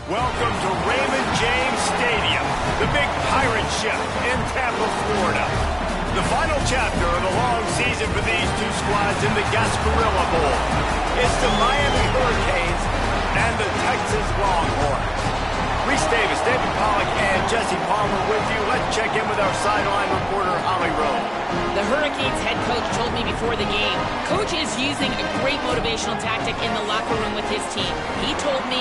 Welcome to Raymond James Stadium, the big pirate ship in Tampa, Florida. The final chapter of the long season for these two squads in the Gasparilla Bowl. It's the Miami Hurricanes and the Texas Longhorns. Reese Davis, David Pollack, and Jesse Palmer with you. Let's check in with our sideline reporter, Holly Rowe. The Hurricanes head coach told me before the game, Coach is using a great motivational tactic in the locker room with his team. He told me,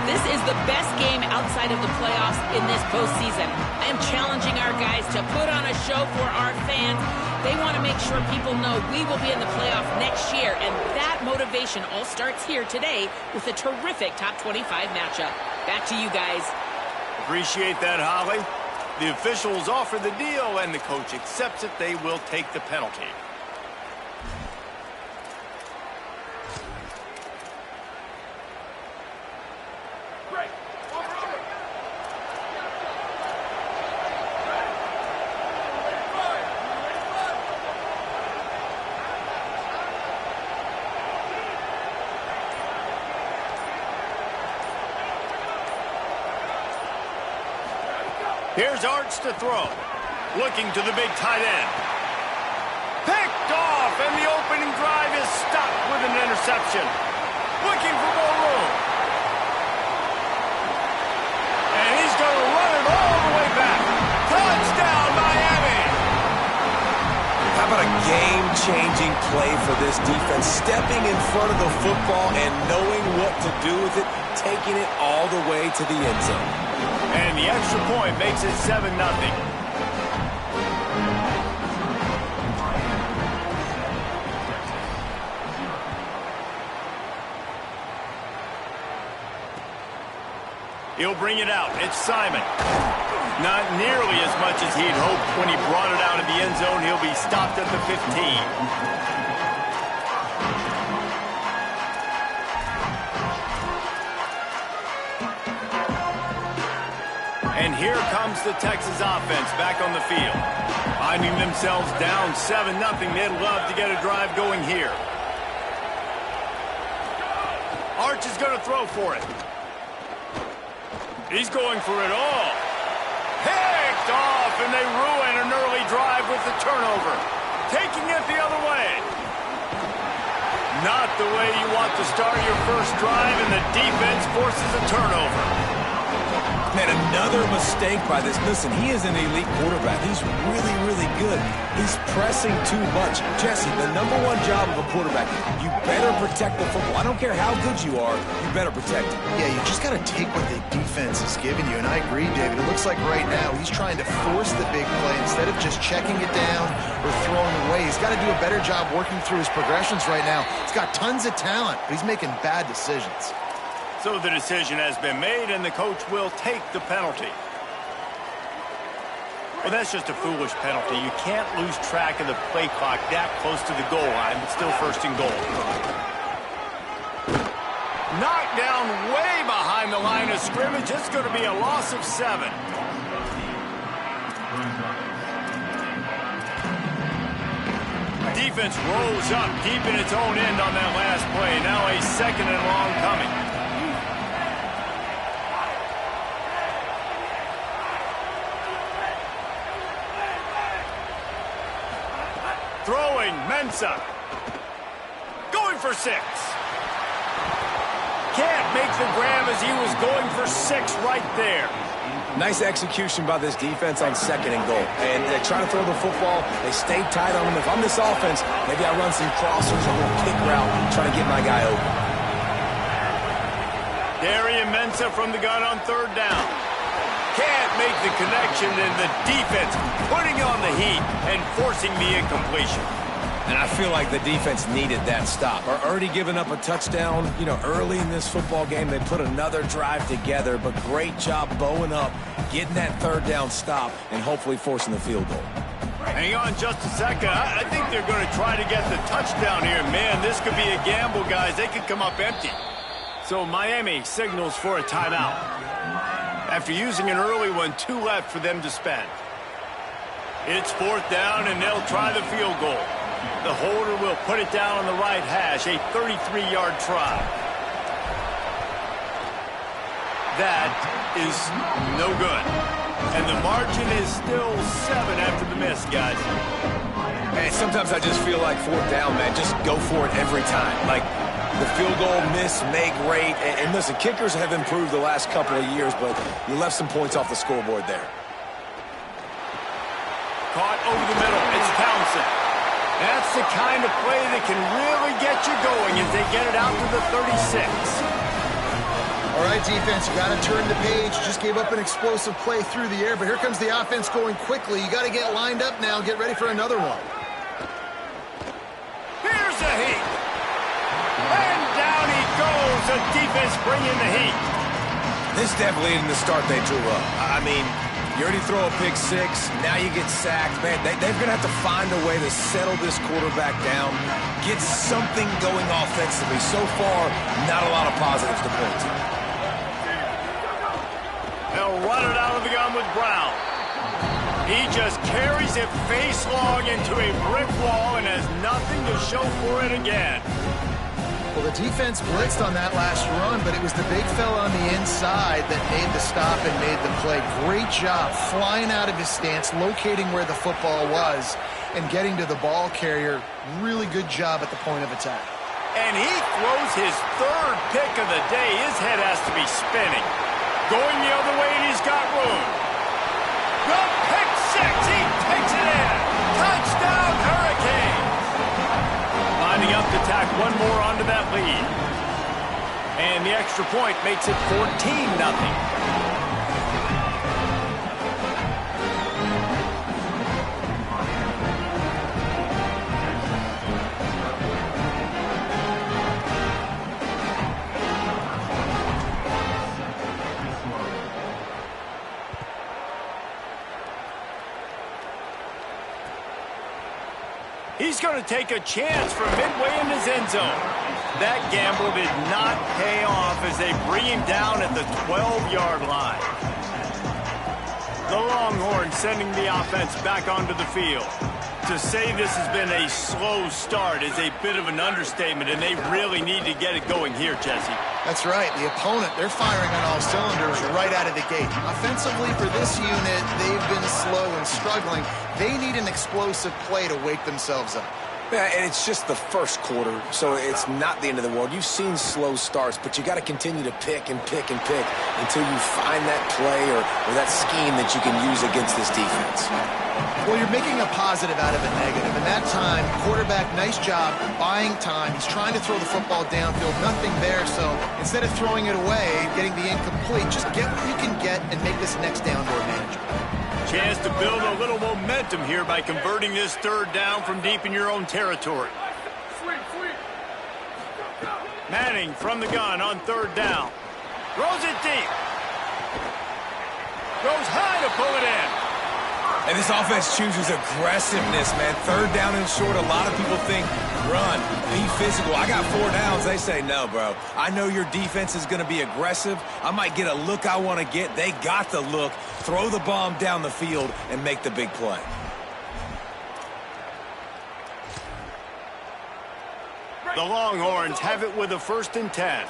this is the best game outside of the playoffs in this postseason. I am challenging our guys to put on a show for our fans. They want to make sure people know we will be in the playoff next year, and that motivation all starts here today with a terrific top 25 matchup. Back to you guys. Appreciate that, Holly. The officials offer the deal, and the coach accepts it. They will take the penalty. Here's Arch to throw. Looking to the big tight end. Picked off, and the opening drive is stopped with an interception. Looking for more room. And he's going to run it all the way back. Touchdown, Miami! How about a game-changing play for this defense? Stepping in front of the football and knowing what to do with it, taking it all the way to the end zone. And the extra point makes it 7-0. He'll bring it out. It's Simon. Not nearly as much as he'd hoped when he brought it out of the end zone. He'll be stopped at the 15. And here comes the Texas offense back on the field. Finding themselves down 7-0. They'd love to get a drive going here. Arch is going to throw for it. He's going for it all. Picked off, and they ruin an early drive with the turnover. Taking it the other way. Not the way you want to start your first drive, and the defense forces a turnover. Man, another mistake by this. Listen, he is an elite quarterback. He's really, really good. He's pressing too much. Jesse, the #1 job of a quarterback, you better protect the football. I don't care how good you are, you better protect it. Yeah, you just got to take what the defense is giving you. And I agree, David. It looks like right now he's trying to force the big play instead of just checking it down or throwing away. He's got to do a better job working through his progressions right now. He's got tons of talent, but he's making bad decisions. So the decision has been made, and the coach will take the penalty. Well, that's just a foolish penalty. You can't lose track of the play clock that close to the goal line, but still first and goal. Knocked down way behind the line of scrimmage. It's going to be a loss of 7. Defense rolls up deep in its own end on that last play. Now a 2nd and long coming. Throwing, Mensah. Going for 6. Can't make the grab as he was going for 6 right there. Nice execution by this defense on 2nd and goal. And they're trying to throw the football. They stay tight on him. If I'm this offense, maybe I run some crossers, a little kick route, trying to get my guy open. Darian Mensah from the gun on 3rd down. Can't make the connection, and the defense putting on the heat and forcing the incompletion. And I feel like the defense needed that stop. Are already giving up a touchdown, early in this football game. They put another drive together, but great job bowing up, getting that 3rd down stop, and hopefully forcing the field goal. Hang on just a second. I think they're going to try to get the touchdown here. Man, this could be a gamble, guys. They could come up empty. So Miami signals for a timeout. After using an early one, 2 left for them to spend. It's 4th down, and they'll try the field goal. The holder will put it down on the right hash, a 33-yard try. That is no good. And the margin is still 7 after the miss, guys. Hey, sometimes I just feel like 4th down, man. Just go for it every time. Like the field goal miss, make rate. And listen, kickers have improved the last couple of years, but you left some points off the scoreboard there. Caught over the middle. It's Townsend. That's the kind of play that can really get you going as they get it out to the 36. All right, defense, you got to turn the page. Just gave up an explosive play through the air, but here comes the offense going quickly. You got to get lined up now, get ready for another one. Here's a heat. And down he goes. The defense bringing the heat. This definitely isn't the start they drew up. I mean, you already throw a pick 6, now you get sacked. Man, they're going to have to find a way to settle this quarterback down, get something going offensively. So far, not a lot of positives to point to. They'll run it out of the gun with Brown. He just carries it face long into a brick wall and has nothing to show for it again. Well, the defense blitzed on that last run, but it was the big fella on the inside that made the stop and made the play. Great job flying out of his stance, locating where the football was, and getting to the ball carrier. Really good job at the point of attack. And he throws his 3rd pick of the day. His head has to be spinning. Going the other way, and he's got room. The pick 6. He takes it in. Touchdown, Hurricane. Lining up to tack one more onto that lead. And the extra point makes it 14-0. He's going to take a chance from midway in his end zone. That gamble did not pay off as they bring him down at the 12-yard line. The Longhorns sending the offense back onto the field. To say this has been a slow start is a bit of an understatement, and they really need to get it going here, Jesse. That's right. The opponent, they're firing on all cylinders right out of the gate. Offensively, for this unit, they've been slow and struggling. They need an explosive play to wake themselves up. Yeah, and it's just the first quarter, so it's not the end of the world. You've seen slow starts, but you got to continue to pick and pick and pick until you find that play or that scheme that you can use against this defense. Well, you're making a positive out of a negative, and that time, quarterback, nice job buying time. He's trying to throw the football downfield, nothing there, so instead of throwing it away, getting the incomplete, just get what you can get and make this next down more manageable. Chance to build a little momentum here by converting this 3rd down from deep in your own territory. Manning from the gun on 3rd down. Throws it deep. Goes high to pull it in. And this offense chooses aggressiveness, man. 3rd down and short, a lot of people think run, be physical. I got 4 downs. They say, no, bro. I know your defense is going to be aggressive. I might get a look I want to get. They got the look. Throw the bomb down the field and make the big play. The Longhorns have it with a 1st and 10.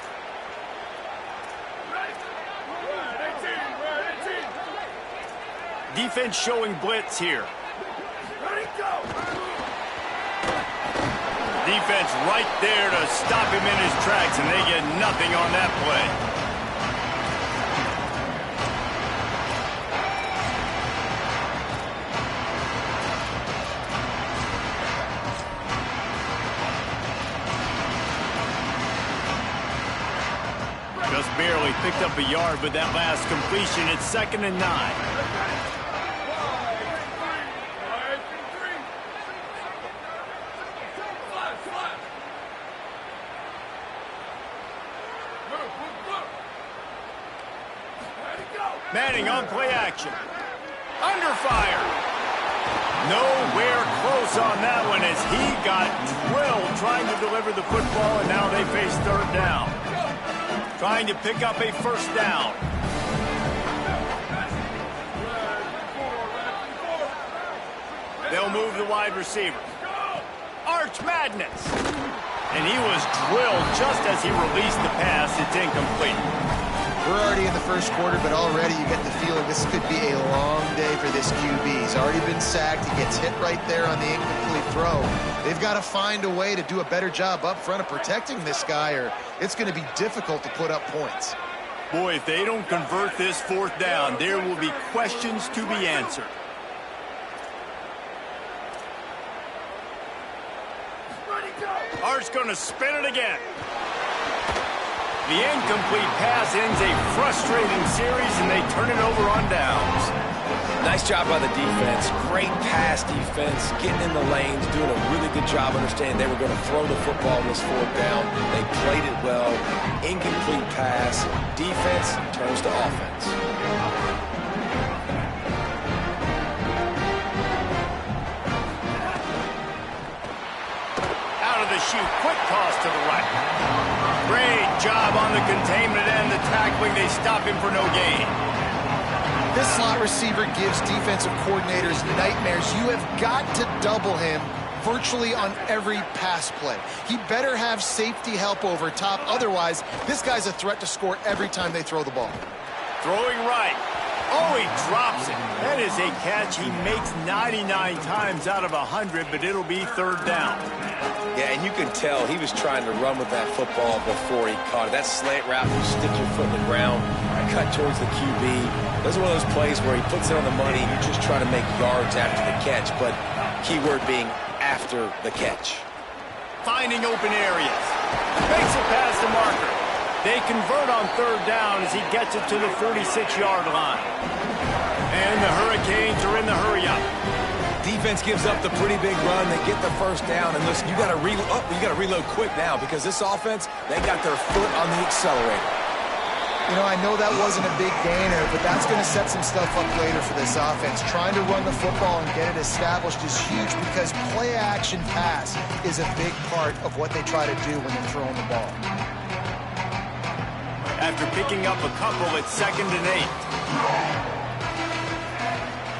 Defense showing blitz here. Defense right there to stop him in his tracks, and they get nothing on that play. Just barely picked up a yard with that last completion. It's 2nd and 9. Manning on play action. Under fire. Nowhere close on that one as he got drilled trying to deliver the football, and now they face 3rd down. Trying to pick up a 1st down. They'll move the wide receiver. Arch Madness. And he was drilled just as he released the pass. It's incomplete. We're already in the first quarter, but already you get the feeling this could be a long day for this QB. He's already been sacked. He gets hit right there on the incomplete throw. They've got to find a way to do a better job up front of protecting this guy, or it's going to be difficult to put up points. Boy, if they don't convert this fourth down, there will be questions to be answered. Art's going to spin it again. The incomplete pass ends a frustrating series, and they turn it over on downs. Nice job by the defense. Great pass defense, getting in the lanes, doing a really good job understanding they were going to throw the football in this fourth down. They played it well. Incomplete pass. Defense turns to offense. Out of the chute, quick toss to the right. Great job on the containment and the tackling. They stop him for no gain. This slot receiver gives defensive coordinators nightmares. You have got to double him virtually on every pass play. He better have safety help over top. Otherwise, this guy's a threat to score every time they throw the ball. Throwing right. Oh, he drops it. That is a catch he makes 99 times out of 100, but it'll be third down. Yeah, and you can tell he was trying to run with that football before he caught it. That slant route, you stick your foot in the ground, cut towards the QB. Those are one of those plays where he puts it on the money and you just try to make yards after the catch, but keyword being after the catch. Finding open areas. Makes it past the marker. They convert on third down as he gets it to the 46-yard line. And the Hurricanes are in the hurry-up. Defense gives up the pretty big run. They get the first down. And listen, you got to reload quick now because this offense, they got their foot on the accelerator. You know, I know that wasn't a big gainer, but that's going to set some stuff up later for this offense. Trying to run the football and get it established is huge because play-action pass is a big part of what they try to do when they're throwing the ball. After picking up a couple at 2nd and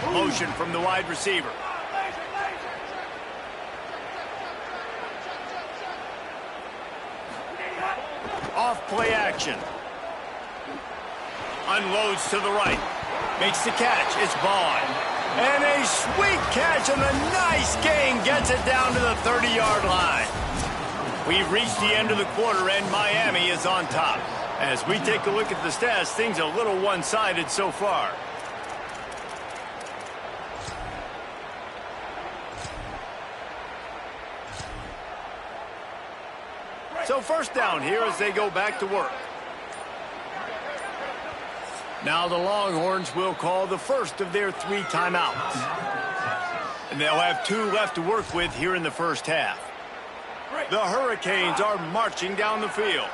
8. Motion from the wide receiver. Off play action. Unloads to the right. Makes the catch. It's Bond. And a sweet catch and a nice gain gets it down to the 30-yard line. We've reached the end of the quarter and Miami is on top. As we take a look at the stats, things a little one-sided so far. So first down here as they go back to work. Now the Longhorns will call the first of their 3 timeouts. And they'll have 2 left to work with here in the first half. The Hurricanes are marching down the field.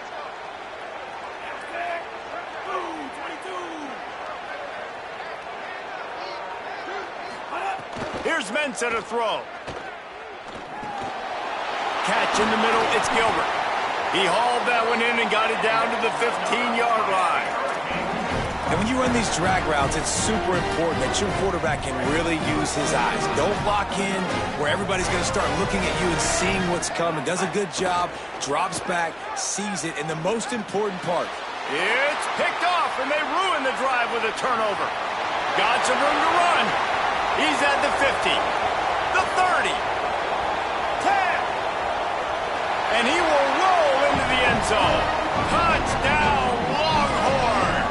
Here's Mensah to throw. Catch in the middle, it's Gilbert. He hauled that one in and got it down to the 15-yard line. And when you run these drag routes, it's super important that your quarterback can really use his eyes. Don't lock in where everybody's going to start looking at you and seeing what's coming. Does a good job, drops back, sees it, and the most important part. It's picked off, and they ruin the drive with a turnover. Got some room to run. He's at the 50, the 30, 10, and he will roll into the end zone. Touchdown, Longhorn!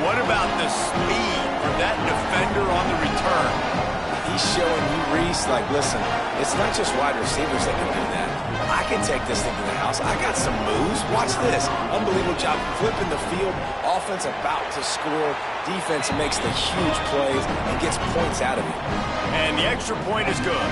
What about the speed for that defender on the return? He's showing you, Reese, like, listen, it's not just wide receivers that can do that. I can take this thing to the house. I got some moves. Watch this. Unbelievable job flipping the field. Offense about to score. Defense makes the huge plays and gets points out of it. And the extra point is good.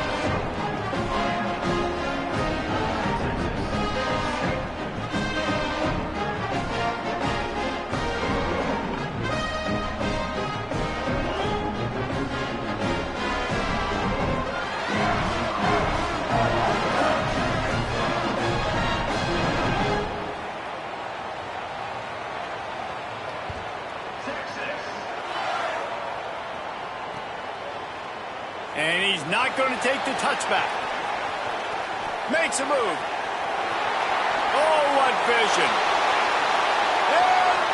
And he's not going to take the touchback. Makes a move. Oh, what vision. And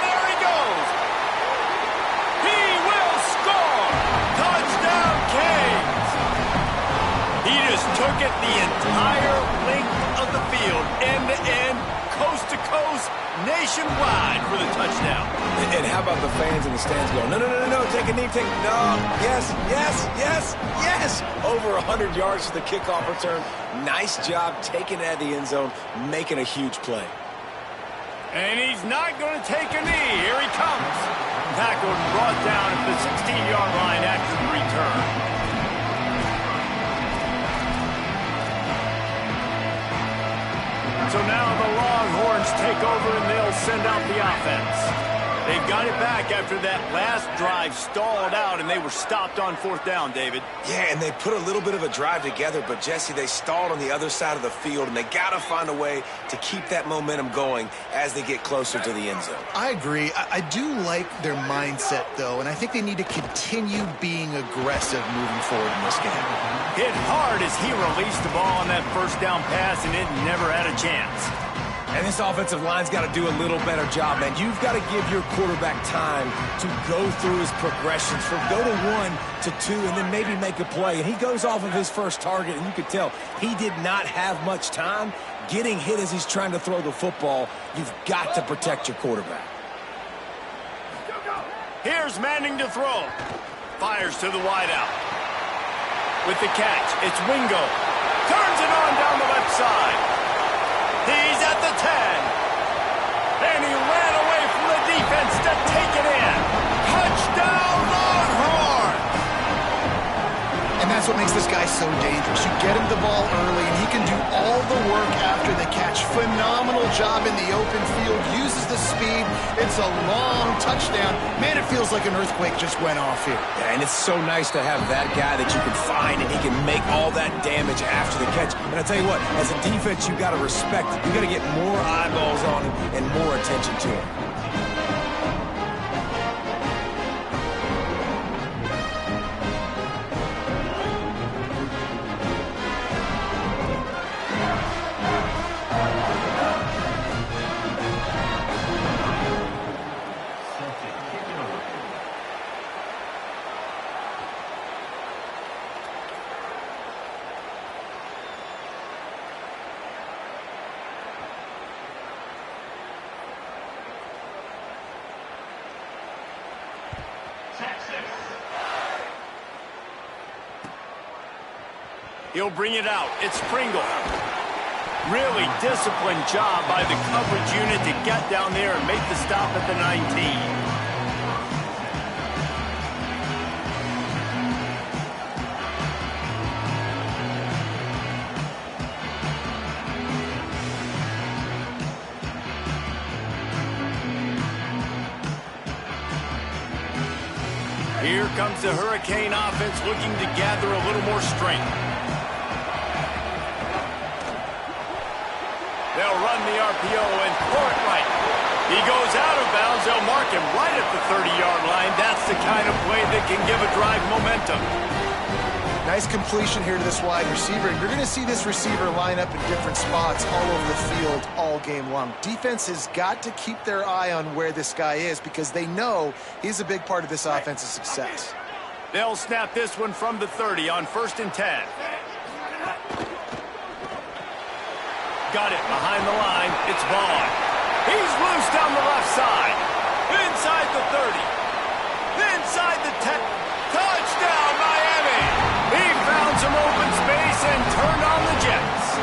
it the entire length of the field, end-to-end, coast-to-coast, nationwide for the touchdown. And how about the fans in the stands going, no, take a knee, no, yes. Over 100 yards to the kickoff return. Nice job taking it out of the end zone, making a huge play. And he's not going to take a knee. Here he comes. Tackled and brought down at the 16-yard line after the return. So now the Longhorns take over and they'll send out the offense. They've got it back after that last drive stalled out, and they were stopped on 4th down, David. Yeah, and they put a little bit of a drive together, but, Jesse, they stalled on the other side of the field, and they got to find a way to keep that momentum going as they get closer to the end zone. I agree. I do like their mindset, though, and I think they need to continue being aggressive moving forward in this game. Hit hard as he released the ball on that first down pass, and it never had a chance. And this offensive line's got to do a little better job, man. You've got to give your quarterback time to go through his progressions from go to 1 to 2 and then maybe make a play. And he goes off of his first target, and you could tell he did not have much time getting hit as he's trying to throw the football. You've got to protect your quarterback. Here's Manning to throw. Fires to the wideout. With the catch, it's Wingo. Turns it on down the left side. He's at the 10. And he ran away from the defense to take it in. Touchdown, Longhorns! And that's what makes this guy so dangerous. You get him the ball early, and he can do all the work after the catch. Phenomenal job in the open field. Uses the speed. It's a long touchdown. Man, it feels like an earthquake just went off here. Yeah, and it's so nice to have that guy that you can find, and he can make all that damage after the catch. And I tell you what, as a defense, you got to respect it. You got to get more eyeballs on him and more attention to him. He'll bring it out. It's Pringle. Really disciplined job by the coverage unit to get down there and make the stop at the 19. Here comes the Hurricane offense looking to gather a little more strength. They'll run the RPO and throw it right. He goes out of bounds. They'll mark him right at the 30-yard line. That's the kind of play that can give a drive momentum. Nice completion here to this wide receiver. You're going to see this receiver line up in different spots all over the field all game long. Defense has got to keep their eye on where this guy is because they know he's a big part of this offense's success. They'll snap this one from the 30 on 1st and 10. Got it behind the line. It's Vaughn. He's loose down the left side. Inside the 30. Inside the 10. Touchdown, Miami. He found some open space and turned on the Jets.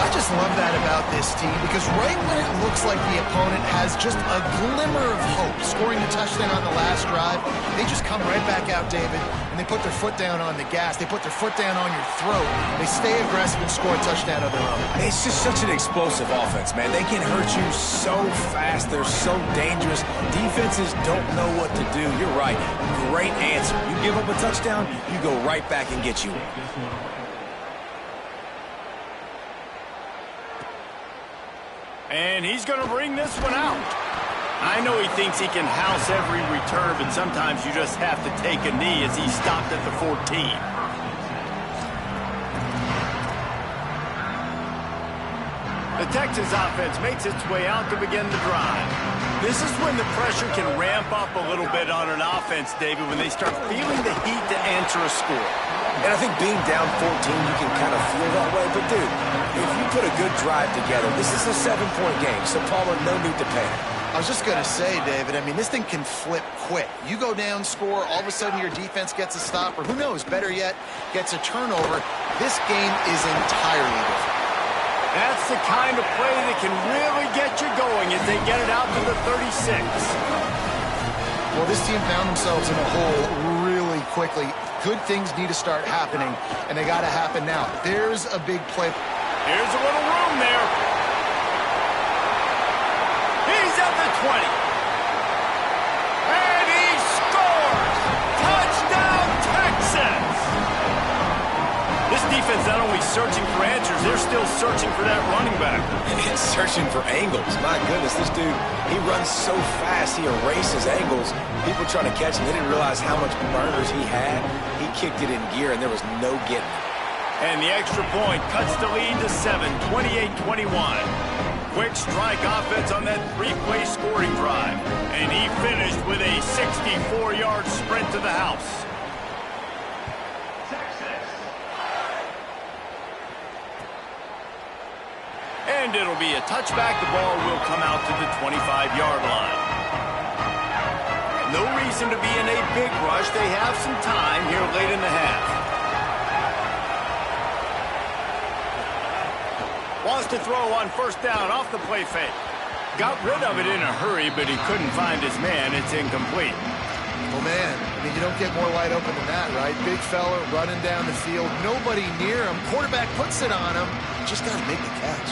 I just love that about this team because right when it looks like the opponent has just a glimmer of hope scoring a touchdown on the last drive, they just come right back out, David, and they put their foot down on the gas. They put their foot down on your throat. They stay aggressive and score a touchdown of their own. It's just such an explosive offense, man. They can hurt you so fast. They're so dangerous. Defenses don't know what to do. You're right. Great answer. You give up a touchdown, you go right back and get you one. And he's going to bring this one out. I know he thinks he can house every return, but sometimes you just have to take a knee as he stopped at the 14. The Texas offense makes its way out to begin the drive. This is when the pressure can ramp up a little bit on an offense, David, when they start feeling the heat to answer a score. And I think being down 14, you can kind of feel that way. But, dude, if you put a good drive together, this is a 7-point game, so Palmer, no need to panic. I was just going to say, David, I mean, this thing can flip quick. You go down, score, all of a sudden your defense gets a stop, or who knows, better yet, gets a turnover. This game is entirely different. That's the kind of play that can really get you going as they get it out to the 36. Well, this team found themselves in a hole really quickly. Good things need to start happening, and they got to happen now. There's a big play. Here's a little room there. He's at the 20. And he scores! Touchdown, Texas! This defense not only searching for answers, they're still searching for that running back. And searching for angles. My goodness, this dude, he runs so fast, he erases angles. People trying to catch him, they didn't realize how much burners he had. He kicked it in gear, and there was no getting it. And the extra point cuts the lead to 7, 28-21. Quick strike offense on that 3-play scoring drive. And he finished with a 64-yard sprint to the house. And it'll be a touchback. The ball will come out to the 25-yard line. No reason to be in a big rush. They have some time here late in the half. Wants to throw on first down off the play fake. Got rid of it in a hurry, but he couldn't find his man. It's incomplete. Well, man, I mean, you don't get more wide open than that, right? Big fella running down the field. Nobody near him. Quarterback puts it on him. Just got to make the catch.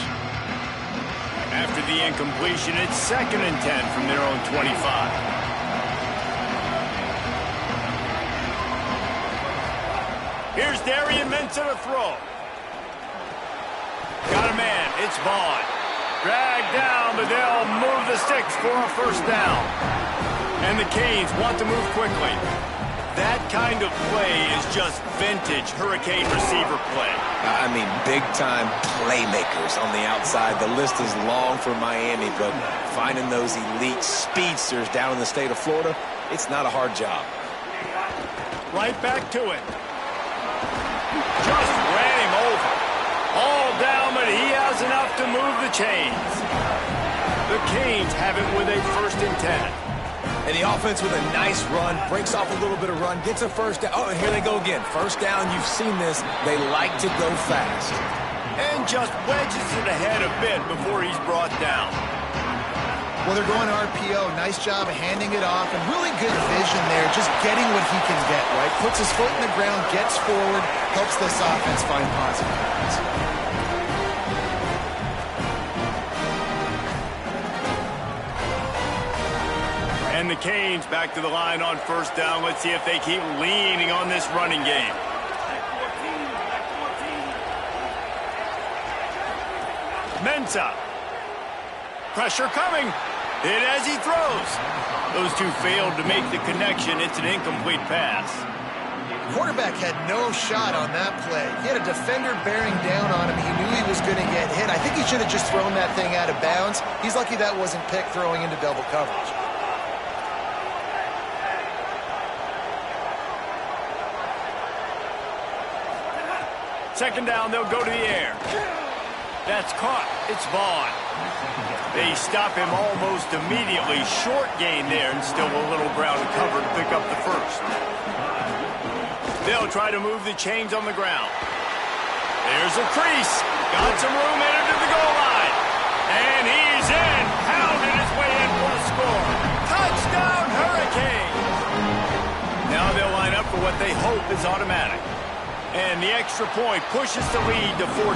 After the incompletion, it's 2nd and 10 from their own 25. Here's Darian Mensah to throw. Got a man. It's Vaughn. Dragged down, but they'll move the sticks for a first down. And the Canes want to move quickly. That kind of play is just vintage Hurricane receiver play. I mean, big-time playmakers on the outside. The list is long for Miami, but finding those elite speedsters down in the state of Florida, it's not a hard job. Right back to it. Just ran him over. All down, but he has enough to move the chains. The Canes have it with a 1st and 10. And the offense with a nice run, breaks off a little bit of run, gets a first down. Oh, and here they go again. First down, you've seen this. They like to go fast. And just wedges it ahead a bit before he's brought down. Well, they're going RPO. Nice job of handing it off, and really good vision there, just getting what he can get, right? Puts his foot in the ground, gets forward, helps this offense find positive points. And the Canes back to the line on first down. Let's see if they keep leaning on this running game. Mensah. Pressure coming. Hit as he throws. Those two failed to make the connection. It's an incomplete pass. Quarterback had no shot on that play. He had a defender bearing down on him. He knew he was going to get hit. I think he should have just thrown that thing out of bounds. He's lucky that wasn't picked throwing into double coverage. Second down, they'll go to the air. That's caught. It's Vaughn. They stop him almost immediately. Short gain there, and still a little ground to cover to pick up the first. They'll try to move the chains on the ground. There's a crease. Got some room headed to the goal line. And he's in. Pounding his way in for a score. Touchdown, Hurricanes. Now they'll line up for what they hope is automatic. And the extra point pushes the lead to 14.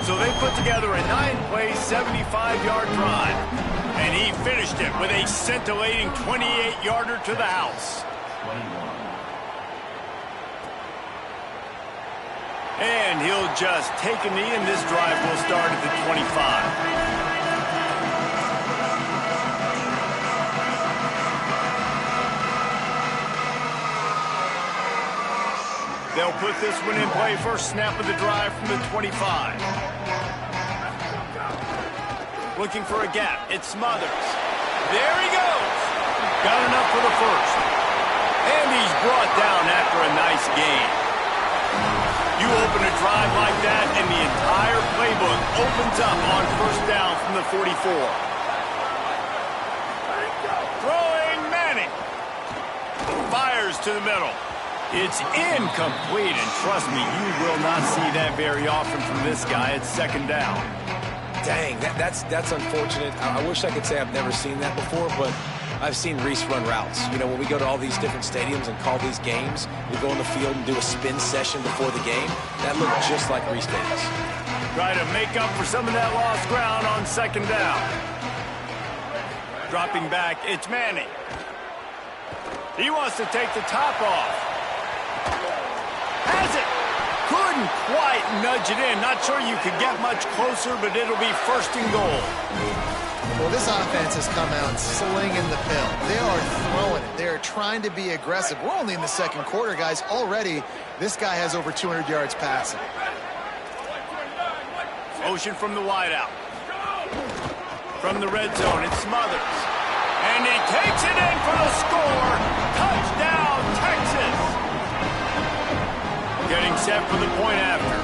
So they put together a 9-play, 75-yard drive. And he finished it with a scintillating 28-yarder to the house. And he'll just take a knee, and this drive will start at the 25. They'll put this one in play. First snap of the drive from the 25. Looking for a gap. It Smothers. There he goes. Got enough for the first. And he's brought down after a nice gain. You open a drive like that, and the entire playbook opens up on first down from the 44. Throwing Manning. Fires to the middle. It's incomplete, and trust me, you will not see that very often from this guy. It's second down. Dang, that's unfortunate. I wish I could say I've never seen that before, but I've seen Reese run routes. You know, when we go to all these different stadiums and call these games, we go in the field and do a spin session before the game. That looked just like Reese Davis. Try to make up for some of that lost ground on second down. Dropping back, it's Manning. He wants to take the top off. Has it. Couldn't quite nudge it in. Not sure you could get much closer, but it'll be first and goal. Well, this offense has come out slinging the pill. They are throwing it. They are trying to be aggressive. We're only in the second quarter, guys. Already, this guy has over 200 yards passing. Motion from the wideout. From the red zone, it Smothers. And he takes it in for the score. Touchdown, Texas. Getting set for the point after.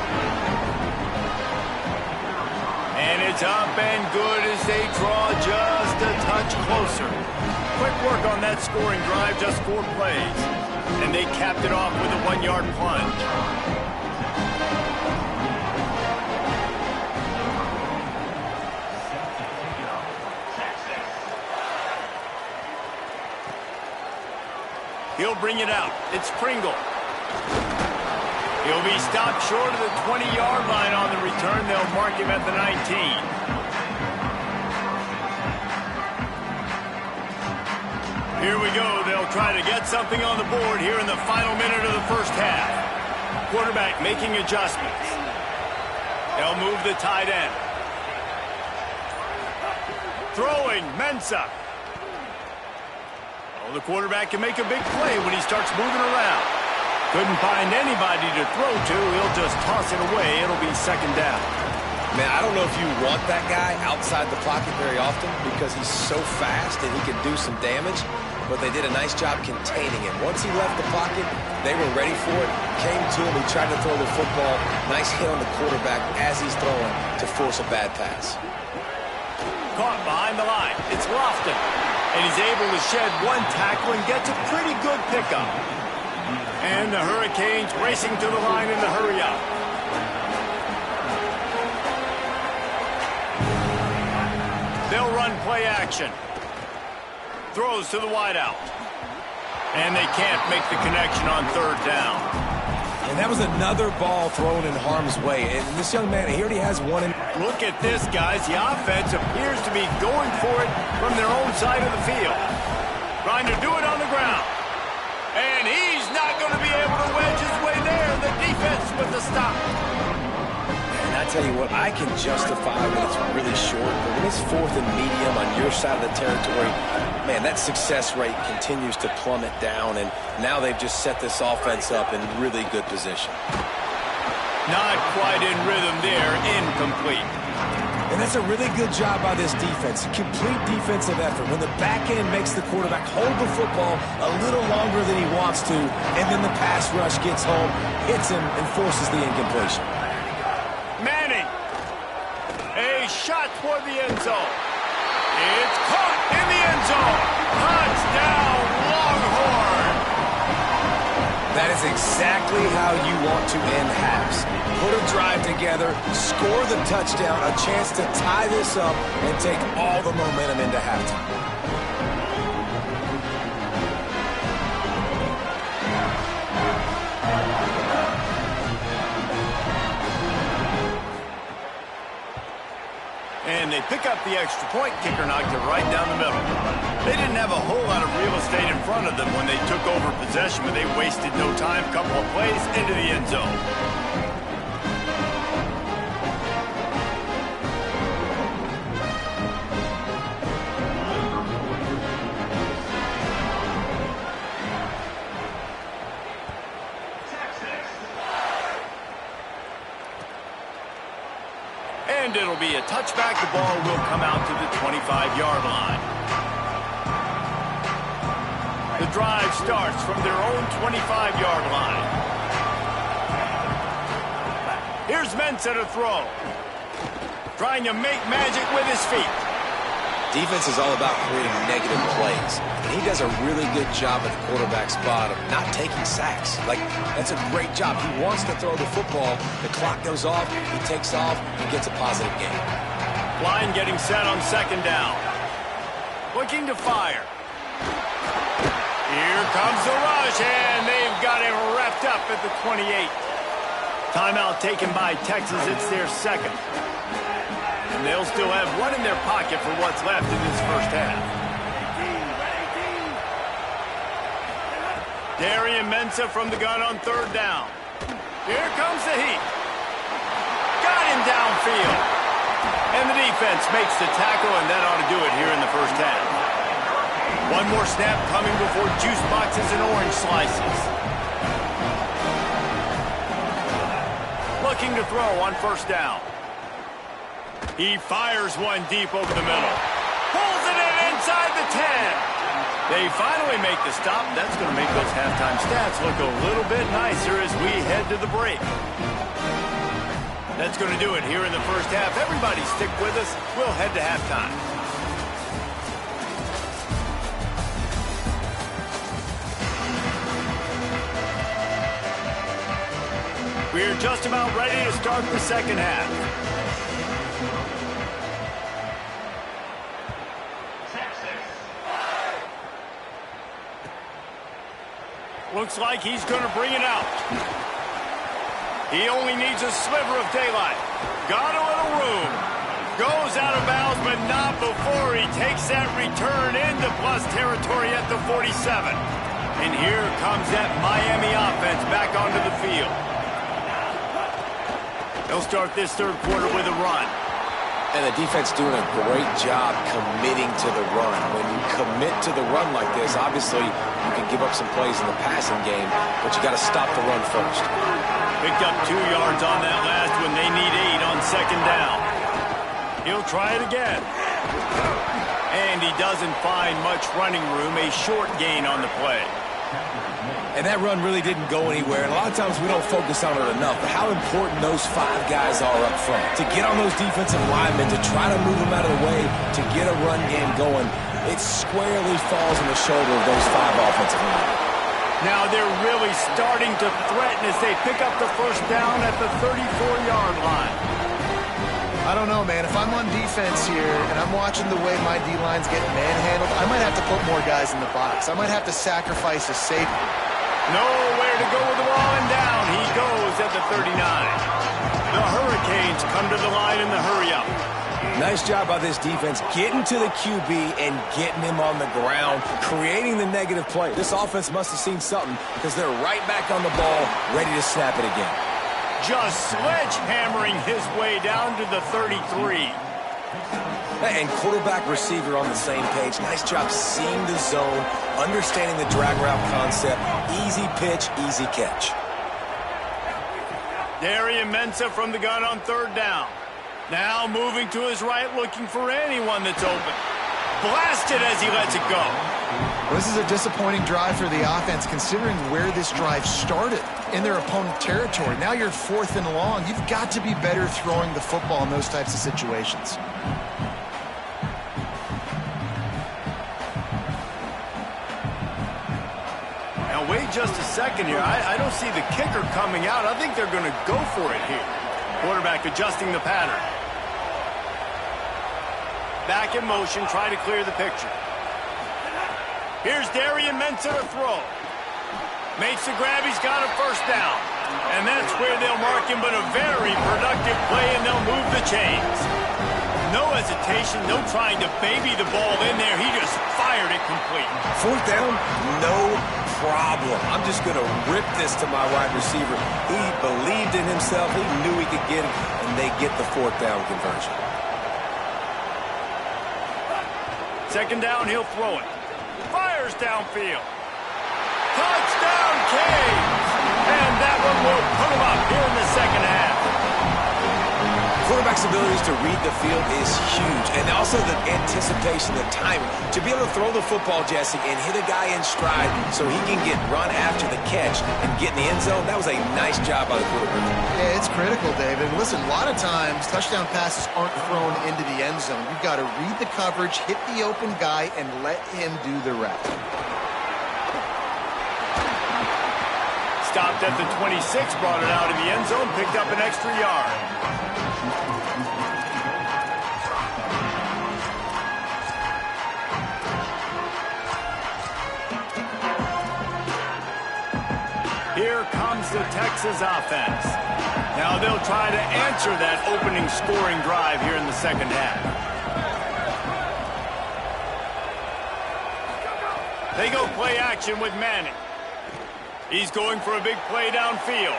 And it's up and good as they draw just a touch closer. Quick work on that scoring drive, just 4 plays. And they capped it off with a 1-yard plunge. He'll bring it out. It's Pringle. He'll be stopped short of the 20-yard line on the return. They'll mark him at the 19. Here we go. They'll try to get something on the board here in the final minute of the first half. Quarterback making adjustments. They'll move the tight end. Throwing, Mensah. Oh, the quarterback can make a big play when he starts moving around. Couldn't find anybody to throw to. He'll just toss it away. It'll be second down. Man, I don't know if you want that guy outside the pocket very often because he's so fast and he can do some damage, but they did a nice job containing him. Once he left the pocket, they were ready for it, came to him, he tried to throw the football. Nice hit on the quarterback as he's throwing to force a bad pass. Caught behind the line. It's Lofton. And he's able to shed one tackle and gets a pretty good pickup. And the Hurricanes racing to the line in the hurry-up. They'll run play action. Throws to the wideout. And they can't make the connection on third down. And that was another ball thrown in harm's way. And this young man, he already has one in. Look at this, guys. The offense appears to be going for it from their own side of the field. Trying to do it on the ground. And he's not going to be able to wedge his way there. The defense with the stop. And I tell you what, I can justify when it's really short, but when it's fourth and medium on your side of the territory, man, that success rate continues to plummet down, and now they've just set this offense up in really good position. Not quite in rhythm there. Incomplete. And that's a really good job by this defense. Complete defensive effort. When the back end makes the quarterback hold the football a little longer than he wants to, and then the pass rush gets home, hits him, and forces the incompletion. Manning. A shot toward the end zone. It's caught in the end zone. Touchdown, Longhorn. That is exactly how you want to end halves. Put a drive together, score the touchdown, a chance to tie this up, and take all the momentum into halftime. And they pick up the extra point. Kicker knocked it right down the middle. They didn't have a whole lot of real estate in front of them when they took over possession, but they wasted no time. Couple of plays into the end zone. And it'll be a touchback. The ball will come out to the 25-yard line. The drive starts from their own 25-yard line. Here's Mensa to throw. Trying to make magic with his feet. Defense is all about creating negative plays. And he does a really good job at the quarterback spot of not taking sacks. Like, that's a great job. He wants to throw the football. The clock goes off. He takes off and gets a positive gain. Line getting set on second down. Looking to fire. Here comes the rush, and they've got him wrapped up at the 28. Timeout taken by Texas. It's their second. And they'll still have one in their pocket for what's left in this first half. Darian Mensa from the gun on third down. Here comes the heat. Got him downfield. And the defense makes the tackle, and that ought to do it here in the first half. One more snap coming before juice boxes and orange slices. Looking to throw on first down. He fires one deep over the middle. Pulls it in inside the 10. They finally make the stop. That's going to make those halftime stats look a little bit nicer as we head to the break. That's going to do it here in the first half. Everybody stick with us. We'll head to halftime. We're just about ready to start the second half. Looks like he's going to bring it out. He only needs a sliver of daylight. Got a little room. Goes out of bounds, but not before he takes that return into plus territory at the 47. And here comes that Miami offense back onto the field. They'll start this third quarter with a run. And the defense doing a great job committing to the run. When you commit to the run like this, obviously you can give up some plays in the passing game, but you got to stop the run first. Picked up 2 yards on that last one. They need 8 on second down. He'll try it again. And he doesn't find much running room. A short gain on the play. And that run really didn't go anywhere. And a lot of times we don't focus on it enough. But how important those 5 guys are up front. To get on those defensive linemen, to try to move them out of the way, to get a run game going, it squarely falls on the shoulder of those 5 offensive linemen. Now they're really starting to threaten as they pick up the first down at the 34-yard line. I don't know, man. If I'm on defense here and I'm watching the way my D-line's getting manhandled, I might have to put more guys in the box. I might have to sacrifice a safety. Nowhere to go with the ball, and down he goes at the 39. The Hurricanes come to the line in the hurry-up. Nice job by this defense getting to the QB and getting him on the ground, creating the negative play. This offense must have seen something because they're right back on the ball, ready to snap it again. Just sledgehammering his way down to the 33. And quarterback receiver on the same page. Nice job seeing the zone, understanding the drag route concept. Easy pitch, easy catch. Darian Mensa from the gun on third down. Now moving to his right, looking for anyone that's open. Blasted as he lets it go. Well, this is a disappointing drive for the offense, considering where this drive started in their opponent territory. Now you're 4th and long. You've got to be better throwing the football in those types of situations. Now wait just a second here. I don't see the kicker coming out. I think they're going to go for it here. Quarterback adjusting the pattern. Back in motion, try to clear the picture. Here's Darian Mensa to throw. Makes the grab, he's got a first down. And that's where they'll mark him, but a very productive play, and they'll move the chains. No hesitation, no trying to baby the ball in there. He just fired it complete. 4th down, no problem. I'm just going to rip this to my wide receiver. He believed in himself. He knew he could get it, and they get the 4th down conversion. Second down, he'll throw it. Fires downfield. Touchdown, Canes! And that one will put him up here in the second half. Quarterback's abilities to read the field is huge, and also the anticipation, the timing. To be able to throw the football, Jesse, and hit a guy in stride so he can get run after the catch and get in the end zone, that was a nice job by the quarterback. Yeah, it's critical, David. Listen, a lot of times touchdown passes aren't thrown into the end zone. You've got to read the coverage, hit the open guy, and let him do the rest. Stopped at the 26, brought it out of the end zone, picked up an extra yard. Here comes the Texas offense. Now they'll try to answer that opening scoring drive here in the second half. They go play action with Manning. He's going for a big play downfield.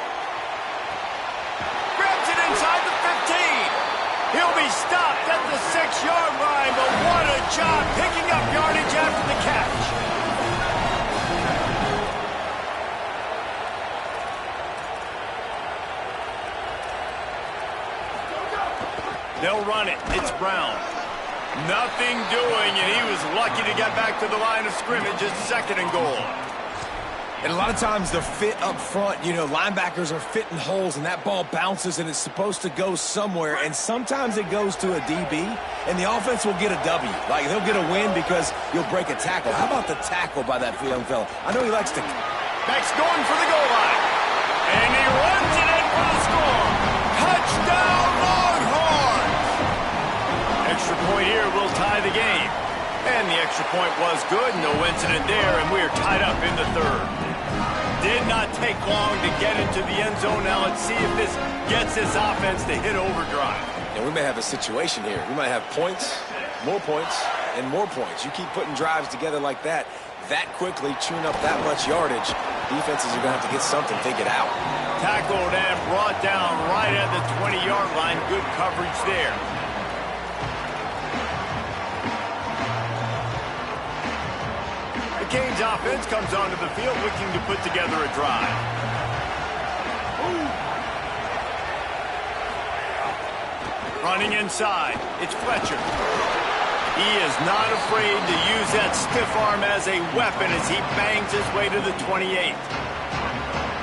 Grabs it inside the 15. He'll be stopped at the 6-yard line, but what a job picking up yardage after the catch. They'll run it. It's Brown. Nothing doing, and he was lucky to get back to the line of scrimmage at 2nd and goal. And a lot of times the fit up front, you know, linebackers are fitting holes, and that ball bounces, and it's supposed to go somewhere, and sometimes it goes to a DB, and the offense will get a W. Like, they'll get a win because you'll break a tackle. How about the tackle by that young fella? I know he likes to... Beck's going for the goal line, and he runs it in for the score. Touchdown, Longhorns! Extra point here will tie the game. And the extra point was good. No incident there, and we're tied up in the 3rd. Did not take long to get into the end zone. Now let's see if this gets this offense to hit overdrive. And we may have a situation here. We might have points, and more points. You keep putting drives together like that quickly, chewing up that much yardage, defenses are going to have to get something figured out. Tackled and brought down right at the 20-yard line. Good coverage there. The Canes offense comes onto the field looking to put together a drive. Running inside, it's Fletcher. He is not afraid to use that stiff arm as a weapon as he bangs his way to the 28.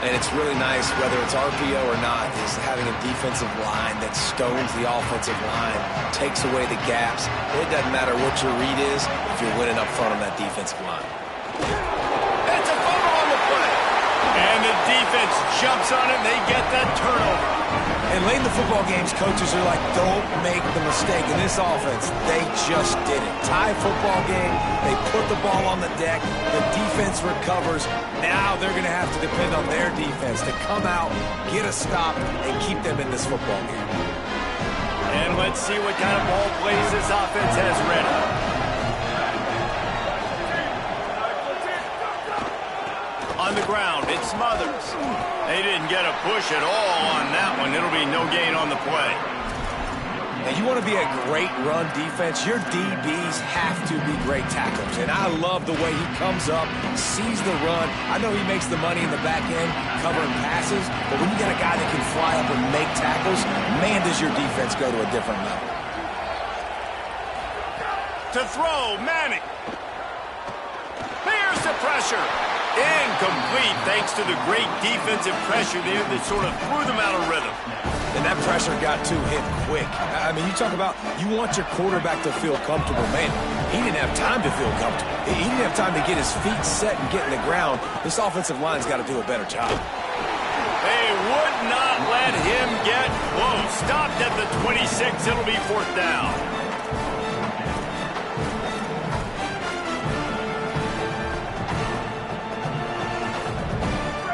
And it's really nice, whether it's RPO or not, is having a defensive line that stones the offensive line, takes away the gaps. It doesn't matter what your read is if you're winning up front on that defensive line. It's a fumble on the play. And the defense jumps on it, and they get that turnover. And late in the football games, coaches are like, don't make the mistake. In this offense, they just did it. Tie football game, they put the ball on the deck, the defense recovers. Now they're going to have to depend on their defense to come out, get a stop, and keep them in this football game. And let's see what kind of ball plays this offense has ready. On the ground, it's Smothers. They didn't get a push at all on that one. It'll be no gain on the play. And you want to be a great run defense, your DBs have to be great tacklers. And I love the way he comes up, sees the run. I know he makes the money in the back end covering passes, but when you got a guy that can fly up and make tackles, man, does your defense go to a different level. To throw, Manning. Here's the pressure. Incomplete thanks to the great defensive pressure there that sort of threw them out of rhythm. And that pressure got to him quick. I mean, you talk about you want your quarterback to feel comfortable. Man, he didn't have time to feel comfortable. He didn't have time to get his feet set and get in the ground. This offensive line's got to do a better job. They would not let him get close. Stopped at the 26. It'll be 4th down.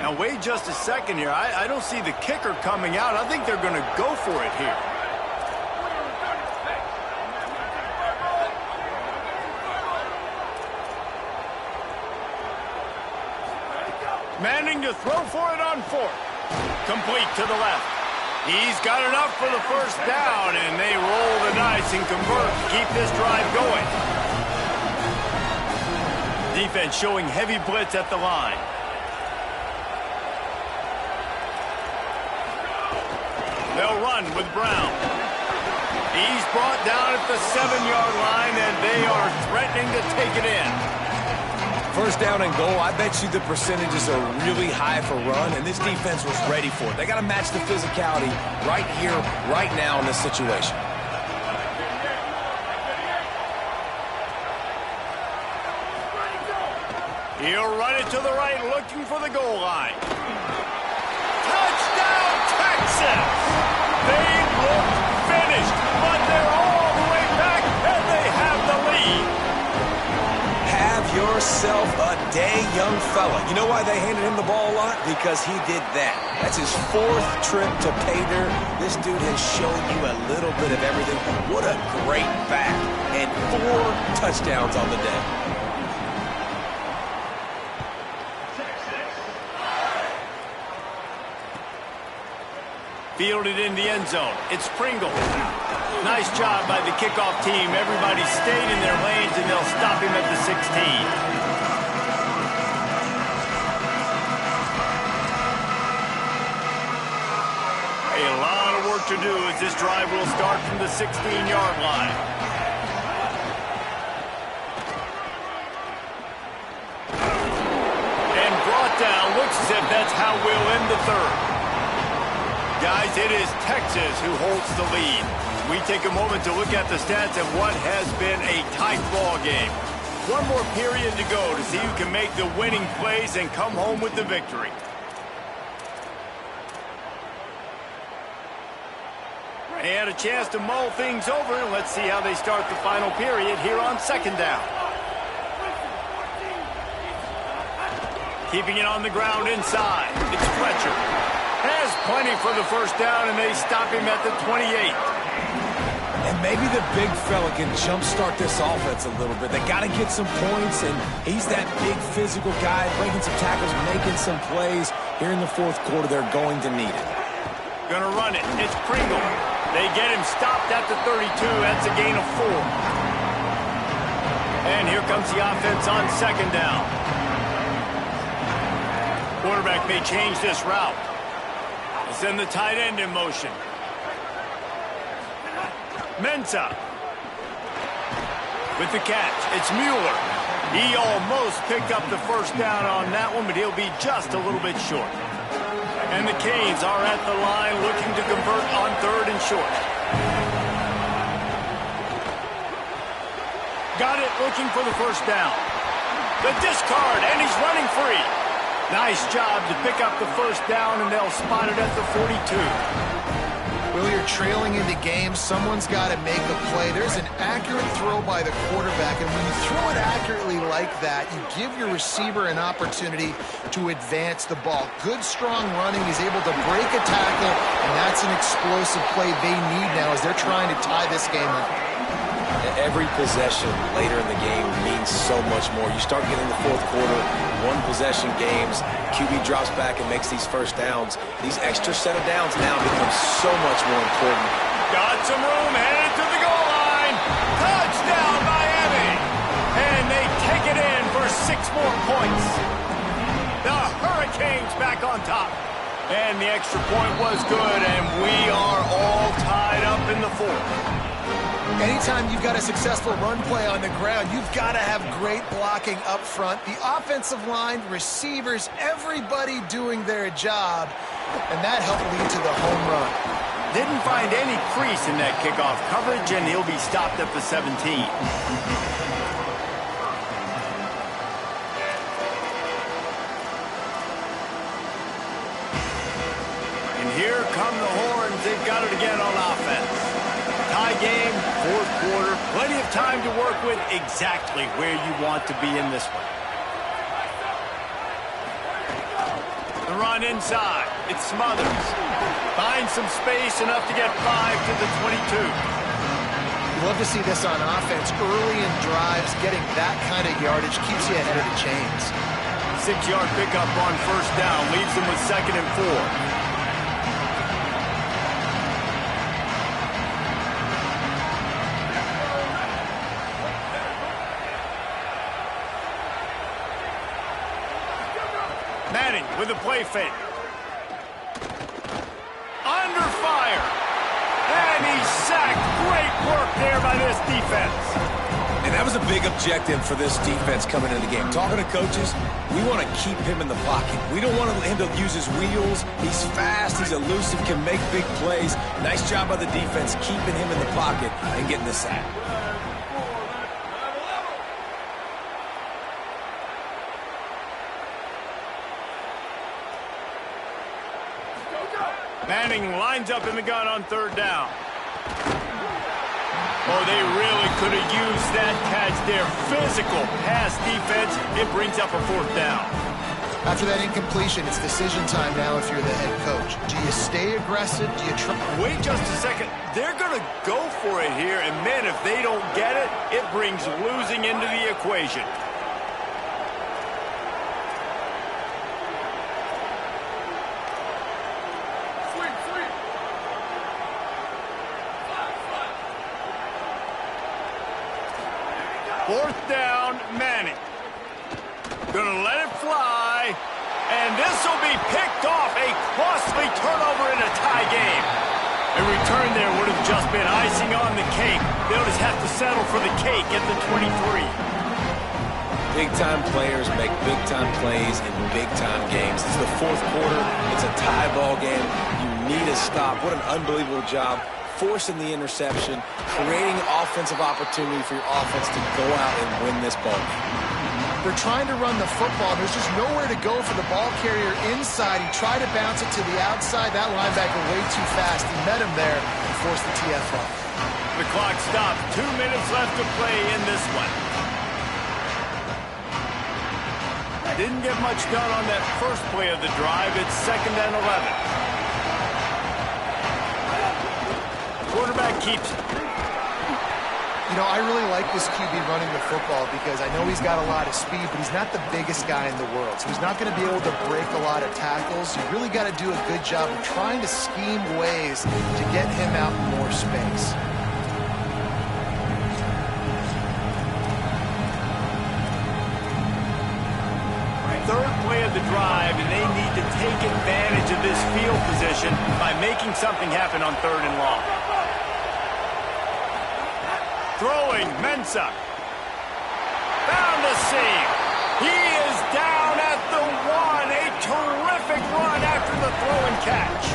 Now, wait just a second here. I don't see the kicker coming out. I think they're going to go for it here. Manning to throw for it on 4th. Complete to the left. He's got enough for the 1st down, and they roll the dice and convert to keep this drive going. Defense showing heavy blitz at the line. They'll run with Brown. He's brought down at the 7-yard line, and they are threatening to take it in. First down and goal, I bet you the percentages are really high for run, and this defense was ready for it. They got to match the physicality right here, right now in this situation. He'll run it to the right, looking for the goal line. Touchdown, Texas! They look finished, but they're all the way back, and they have the lead. Have yourself a day, young fella. You know why they handed him the ball a lot? Because he did that. That's his 4th trip to pay dirt. This dude has shown you a little bit of everything. What a great back. And 4 touchdowns on the day. Fielded in the end zone. It's Pringle. Nice job by the kickoff team. Everybody stayed in their lanes, and they'll stop him at the 16. A lot of work to do as this drive will start from the 16-yard line. And brought down. Looks as if that's how we'll end the third. Guys, it is Texas who holds the lead. We take a moment to look at the stats of what has been a tight ball game. One more period to go to see who can make the winning plays and come home with the victory. They had a chance to mull things over, and let's see how they start the final period here on second down. Keeping it on the ground inside. It's Fletcher. Has plenty for the first down, and they stop him at the 28. And maybe the big fella can jumpstart this offense a little bit. They got to get some points, and he's that big physical guy, breaking some tackles, making some plays. Here in the 4th quarter, they're going to need it. Gonna run it. It's Pringle. They get him stopped at the 32. That's a gain of 4. And here comes the offense on second down. Quarterback may change this route. Send the tight end in motion. Mensah. With the catch, it's Mueller. He almost picked up the first down on that one, but he'll be just a little bit short. And the Canes are at the line looking to convert on 3rd and short. Got it, looking for the first down. The discard, and he's running free. Nice job to pick up the first down, and they'll spot it at the 42. Well, you're trailing into games. Someone's got to make a play. There's an accurate throw by the quarterback, and when you throw it accurately like that, you give your receiver an opportunity to advance the ball. Good, strong running. He's able to break a tackle, and that's an explosive play they need now as they're trying to tie this game up. Every possession later in the game means so much more. You start getting the 4th quarter, 1-possession games, QB drops back and makes these first downs. These extra set of downs now become so much more important. Got some room, headed to the goal line. Touchdown, Miami! And they take it in for 6 more points. The Hurricanes back on top. And the extra point was good, and we are all tied up in the 4th. Anytime you've got a successful run play on the ground, you've got to have great blocking up front. The offensive line, receivers, everybody doing their job, and that helped lead to the home run. Didn't find any crease in that kickoff coverage, and he'll be stopped at the 17. And here come the Horns. They've got it again on offense. Tie game, 4th quarter, plenty of time to work with, exactly where you want to be in this one. The run inside, it's Smothers. Finds some space, enough to get 5 to the 22. You love to see this on offense. Early in drives, getting that kind of yardage keeps you ahead of the chains. 6-yard pickup on first down, leaves them with 2nd and 4. With a play fake. Under fire. And he's sacked. Great by this defense. And that was a big objective for this defense coming into the game. Talking to coaches, we want to keep him in the pocket. We don't want him to use his wheels. He's fast, he's elusive, can make big plays. Nice job by the defense keeping him in the pocket and getting the sack. Manning lines up in the gun on third down. Oh, they really could have used that catch there. Physical pass defense. It brings up a fourth down. After that incompletion, it's decision time now if you're the head coach. Do you stay aggressive? Do you try? Wait just a second. They're going to go for it here, and man, if they don't get it, it brings losing into the equation. Fourth down, Manning. Gonna let it fly. And this will be picked off. A costly turnover in a tie game. A return there would have just been icing on the cake. They'll just have to settle for the cake at the 23. Big-time players make big-time plays in big-time games. It's the fourth quarter. It's a tie ball game. You need a stop. What an unbelievable job. Forcing the interception, creating offensive opportunity for your offense to go out and win this ball game. They're trying to run the football. There's just nowhere to go for the ball carrier inside. He tried to bounce it to the outside. That linebacker way too fast. He met him there and forced the TF off. The clock stopped. 2 minutes left to play in this one. Didn't get much done on that first play of the drive. It's 2nd and 11. Quarterback keeps it. You know, I really like this QB running the football because I know he's got a lot of speed, but he's not the biggest guy in the world. So he's not going to be able to break a lot of tackles. You really got to do a good job of trying to scheme ways to get him out in more space. Third play of the drive, and they need to take advantage of this field position by making something happen on 3rd and long. Throwing, Mensah. Found the seam. He is down at the 1. A terrific run after the throw and catch.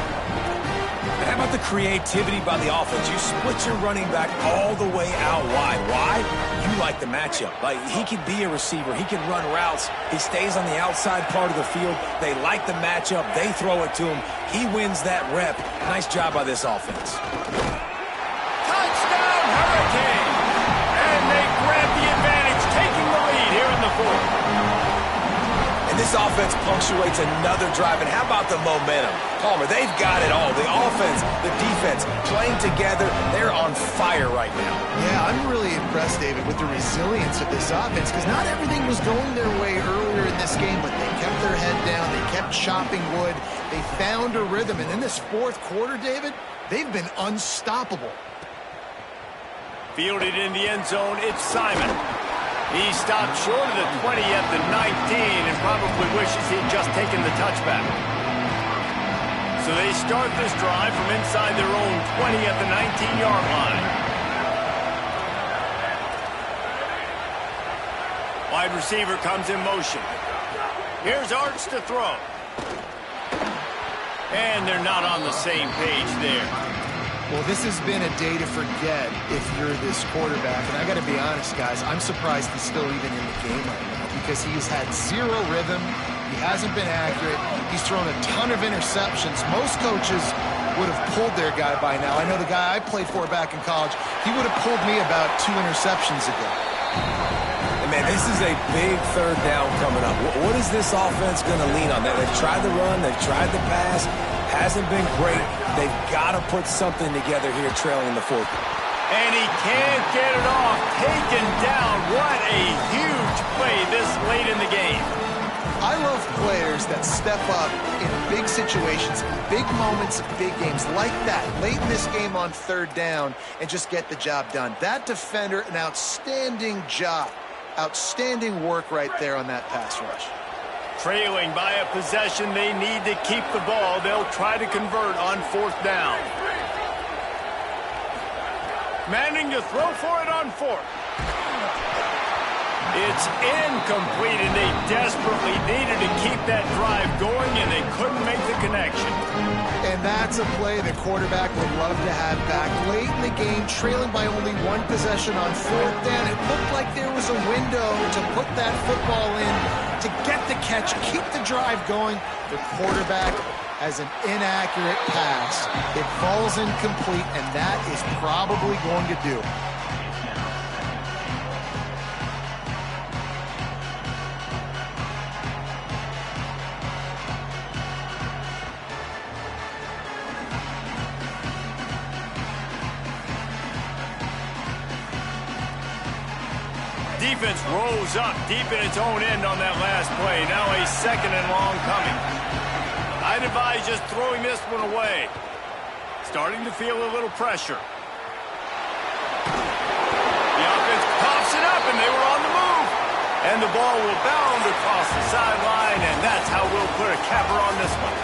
How about the creativity by the offense? You split your running back all the way out wide. Why? You like the matchup. Like, he could be a receiver. He can run routes. He stays on the outside part of the field. They like the matchup. They throw it to him. He wins that rep. Nice job by this offense. Touchdown, Hurricane! And they grab the advantage, taking the lead here in the 4th. And this offense punctuates another drive. And how about the momentum? Palmer, they've got it all. The offense, the defense, playing together. They're on fire right now. Yeah, I'm really impressed, David, with the resilience of this offense because not everything was going their way earlier in this game, but they kept their head down. They kept chopping wood. They found a rhythm. And in this 4th quarter, David, they've been unstoppable. Fielded in the end zone, it's Simon. He stopped short of the 20 at the 19 and probably wishes he'd just taken the touchback. So they start this drive from inside their own 20 at the 19-yard line. Wide receiver comes in motion. Here's Arch to throw. And they're not on the same page there. Well, this has been a day to forget if you're this quarterback. And I got to be honest, guys, I'm surprised he's still even in the game right now because he's had zero rhythm. He hasn't been accurate. He's thrown a ton of interceptions. Most coaches would have pulled their guy by now. I know the guy I played for back in college, he would have pulled me about 2 interceptions ago. And man, this is a big 3rd down coming up. What is this offense going to lean on? They've tried the run, they've tried the pass. Hasn't been great. They've got to put something together here trailing in the 4th. And he can't get it off. Taken down. What a huge play this late in the game. I love players that step up in big situations, big moments, big games like that. Late in this game on 3rd down and just get the job done. That defender, an outstanding job. Outstanding work right there on that pass rush. Trailing by a possession, they need to keep the ball. They'll try to convert on 4th down. manning to throw for it on fourth. It's incomplete, and they desperately needed to keep that drive going, and they couldn't make the connection. And that's a play the quarterback would love to have back. Late in the game, trailing by only one possession on fourth down, it looked like there was a window to put that football in, to get the catch, keep the drive going. The quarterback has an inaccurate pass. It falls incomplete, and that is probably going to do it. Defense rolls up deep in its own end on that last play. Now a second and long coming. I'd advise just throwing this one away. Starting to feel a little pressure. The offense coughs it up, and they were on the move. And the ball will bound across the sideline, and that's how we'll put a capper on this one.